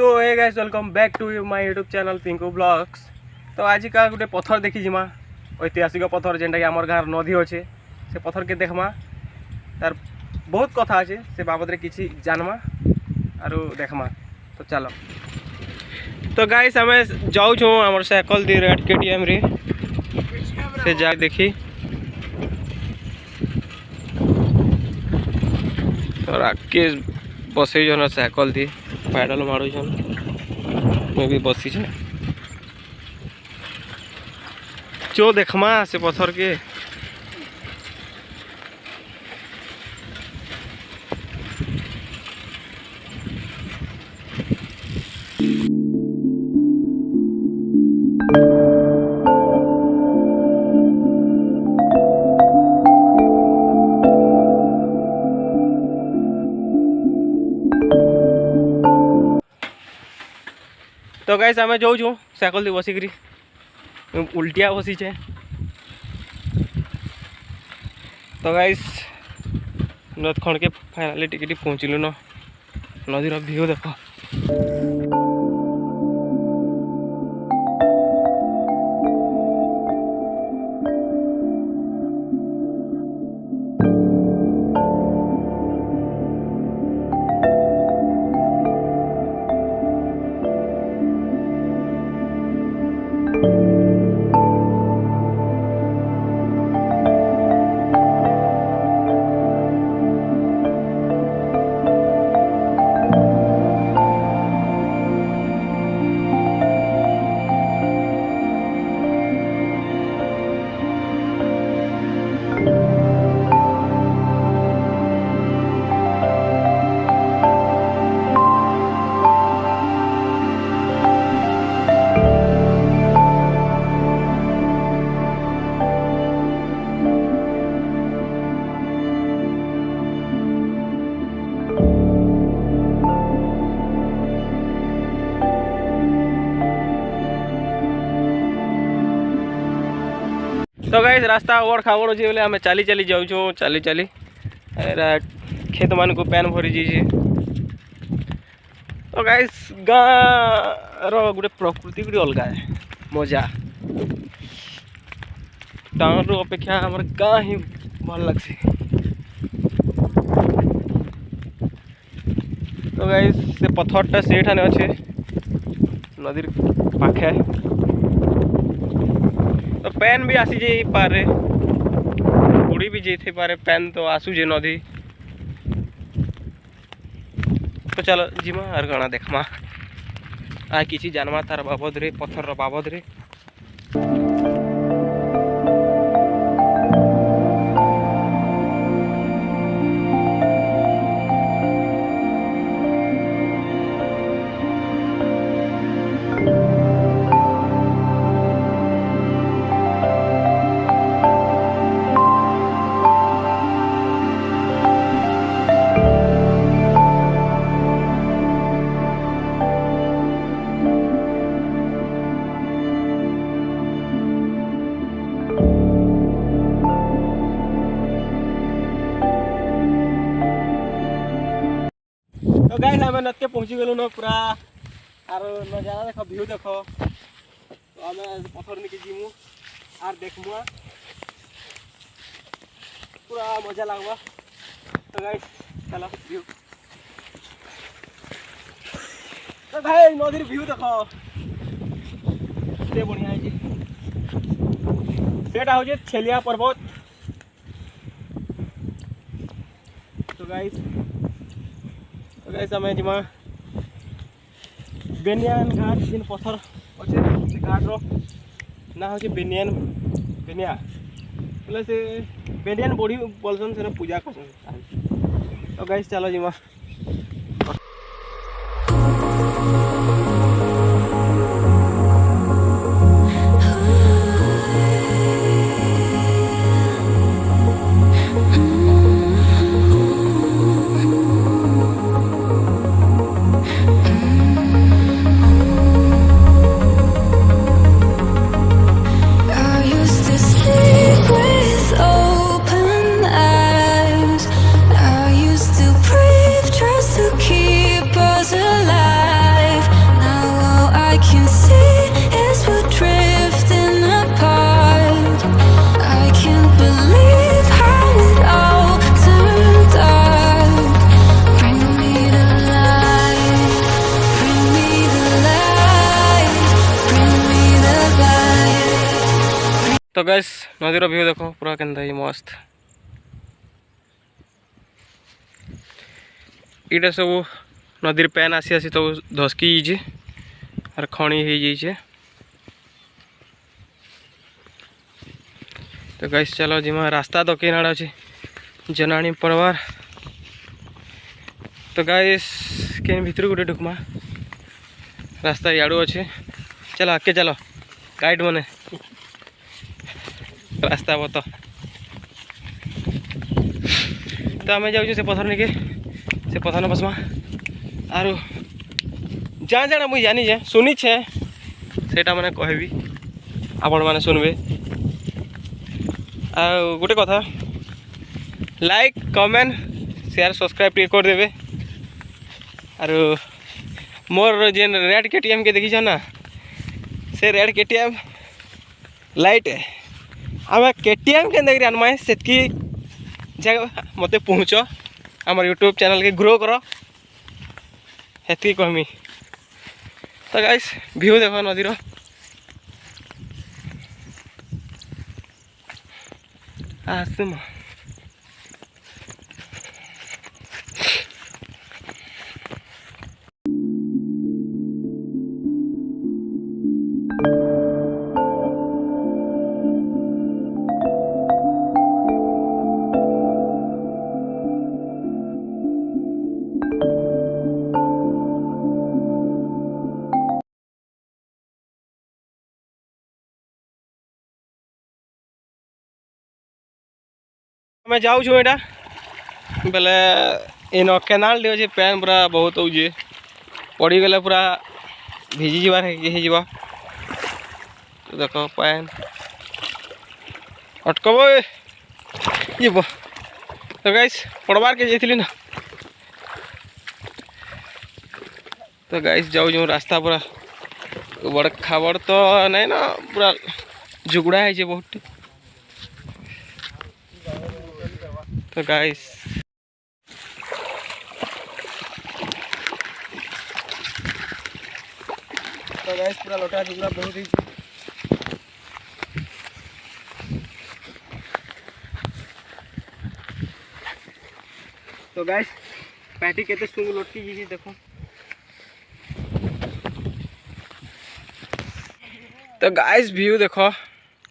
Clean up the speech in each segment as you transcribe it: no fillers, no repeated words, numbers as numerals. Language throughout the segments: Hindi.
So hey guys welcome back to my YouTube channel Pinku blogs. तो आज का गोटे पत्थर देखी जिमा ऐतिहासिक पत्थर जेनटा कि आमर गाँव नदी अच्छे से पत्थर के देखमा तार बहुत कथा अच्छे से बाबद किसी जानमा आरो देखमा। तो चलो तो गाइस आम जाऊँ आमर साइकल दी रेड केटीएम रे से जा देखी तो राकेश बसई साइकल दी पैडल मारुछन मैं भी बसी चो देखमा से पत्थर के। तो गाइस आम जाऊँ छूँ साइकल दी बसिक उल्टिया बसी छे। तो गाइस नद खंड के फाइनाली टिके पहुँचलु न नदीर व्यू देख। तो गाइस रास्ता ओवर खावड़ अच्छे बोले आम चली चली जाऊँ चली चली खेत मान को पैन भरी जाइए। तो गाइस गाँव गोटे प्रकृति गोटे अलग है मजा टाउन रू अपेक्षा आमर गाँ ही भल लगसी। तो गाइस से पत्थरटा से ठाने अच्छे नदी पाखे तो पैन भी आसी जाई पारे बुड़ी भी जाते पारे पैन तो आसुजे नदी। तो चलो जीमा आर गणा देखमा आ किसी जानमा तार बाबद रे पत्थर बाबद रे। तो गाइस आम नद के पहुँची गलु न पूरा आर नजारा देख व्यू देख। तो आम पत्थर निके जीमु आर देखमुआ पूरा मजा लगवा। तो गाइस चलो व्यू तो भाई नदी व्यू देख से बढ़िया है सेटा हो छेलिया पर्वत। तो गाइस आम जिमा बेनियान घाट जिन पत्थर अच्छे से घाट रो ना हो बेनियान बेनिया बोले से बेनियान बड़ी बोलसन से पूजा कर। तो गाइस चलो जिमा with open eyes. I used to breathe can see as we're drifting apart. I can't believe how it all turned dark. Bring me the light, bring me the light, bring me the light. तो गैस नदीर व्यू देखो पूरा केनता ही मस्त इटा सब नदीर पैन आसी आसी तो धसकी जाइए और खणी हो जाइए। तो गैस चलो जिमा रास्ता तो केन आड़े अच्छे जनानी पड़वार। तो गैस केन भीतर गोटे ढुकमा रास्ता याड़ू अच्छे चलो आगे चलो गाइड मने रास्ता बत। तो आम जाऊँ से पथर निके से पथर न बसमा आर जाँ जाना मुझे जानी जे शुनी छे सेटा मैंने कहबी आपण मैंने सुनबे। आ गोटे कथा लाइक कमेंट शेयर सब्सक्राइब टे कर देबे। आर मोर जेन रेड केटीएम के देखी ना से रेड केटीएम लाइट आम केटीएम के देखिए आनमाए सेतकी जगह मत पहुँच आम यूट्यूब चैनल के ग्रो कर हेतकी कहमी। तो गाइस व्यू देखो नदीर आसम मैं जाऊँ एटा बेले इन केनाल टे पैन पूरा बहुत हो पड़गले पूरा भिजी जबार हो। तो देख पैन अटकब जीव। तो गाइस पड़बार के जाइली ना। तो गाइस जाऊँ रास्ता पूरा बड़ खाबड़ तो नहीं ना पूरा जुगड़ा है बहुत। तो गाइस पूरा लोटा जुगड़ा बहुत ही। तो गाइस पैटी केते सुंग लोटकी जी देखो। तो गाइस व्यू देखो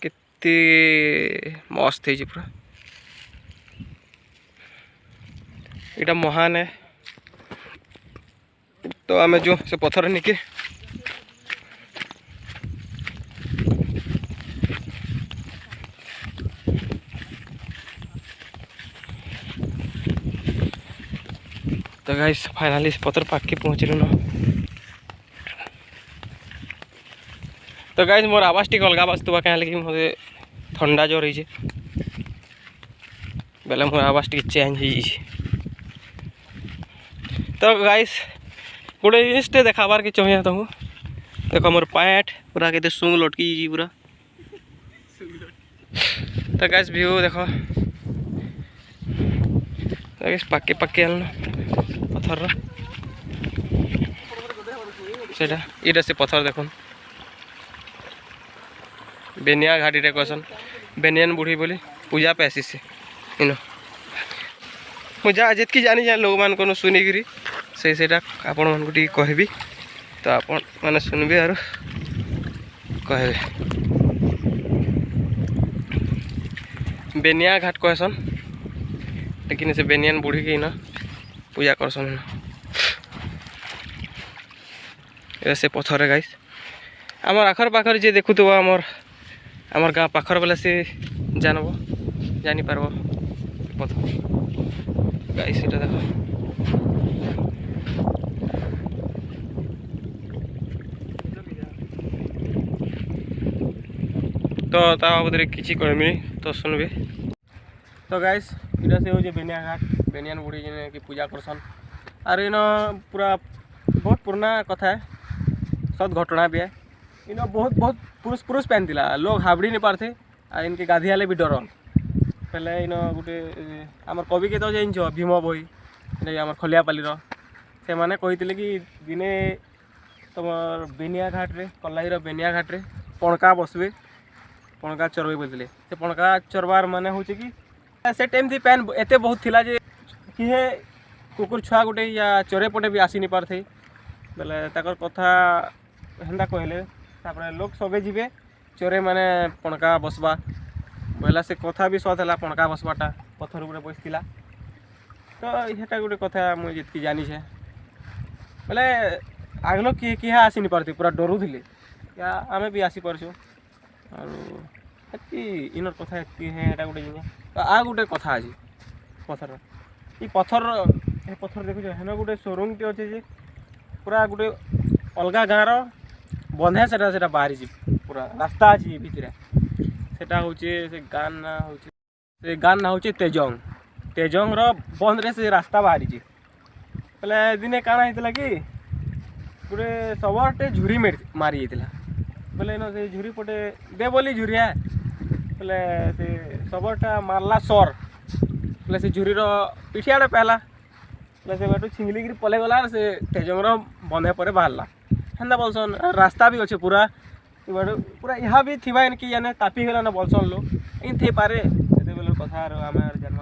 कितनी मस्त है पूरा इटा महान है। तो आम जो से पथर निके तो गाइस फाइनली पथर पाके पहुँचलु न। तो गाइस मोर आवाज टी अलग बाजतुबा क्या लगे मत ठंडा जोर हो बेले मोर आवाज टी चेंज हो। तो गाइस गोटे जिनटे देखाबार के चाहिए तुमको देख मोर पैंट पूरा के सुंग लटकी पूरा। तो गाइस व्यू देखो पाके पाके आन पथर से से पथर देख बेनिया घाटी टे कहसन बेनियन बुढ़ी बोली पूजा पे आसी से इन मुझा जितकी जानी जाए लोग मान को सुनिकी से आपण मानक टी कहबी। तो आपण मैंने सुनबे और कहबे बेनिया घाट कहसन लेकिन से बेनियन बुढ़ी के ना पूजा करसन से पथर है। गाइस आमर आखर पाखर जे देखु तो आमर गाँ पाखर बेला से जानब जानी पारब पथर। गाइस इटा देखो तो ता बाबद किसी कहमी तो सुनबे। तो गाइस इटा से हो बेनिया घाट बेनियान बुढ़ी जिन की पूजा करसन और इन पूरा बहुत पुराना कथा है सत घटना भी है। इन बहुत बहुत पुरुष पुरुष पैन थिला लोग हाबड़ी नहीं पारथे आ इनके गाधियाले भी डरन। पहले इन गोटे आम कवि के तो जान भीम बही आम खलियापाली से मैंने कही कि दिने तुम बेनिया घाट रे कलाईर बेनिया घाट रे पणका बसबे पणका चरबे बोलते से पणका चरबार माने हूँ कि से टाइम थी पैन एत बहुत थिला जे किहे कुकुर छुआ गोटे या चरे पटे भी आसी नहीं पारथे बेले ताकर कथा हेन्दा कहले तापर लोग सबे जीवे चोरे माने पणका बसबा बोला से कथा भी सत है पणका बसबाटा पथर उपरे बसला। तो यहाँ गोटे कथा मुझे जी जानी है बोले आगलो किए किए आसी नहीं पारती पूरा डरू थे या आमे भी आसी पारछू और इनर कथा है एटा गोटे जिनिस। तो आ गोटे कथा आज पथर ये पथर देखुछ हेन गोटे शोरूम टे अच्छे जे पूरा गोटे अलग गाँव बंधा से बाहरी पूरा रास्ता अच्छी भितर सेटा हूँ से गाँ ना हूँ तेजंग तेजंग बंद रे से रास्ता बाहरी बोले दिने काना होता कि गोटे सबरटे झुरी मारी जाता बोले इन से झुरी पटे दे बोली झुरिया बोले से सबरटा मारला सर बोले से झुरीर पिठियाड़े पहला बोले से बाटू छिंगलिकी पलै गला से तेजंगर बंधे पर बाहरला हेन्दा बोलसन रास्ता भी अच्छे पूरा पूरा यहाँ भी थी इनकी यानी तापी गला ना बोलसन लो इन थे पारे कथा आम जान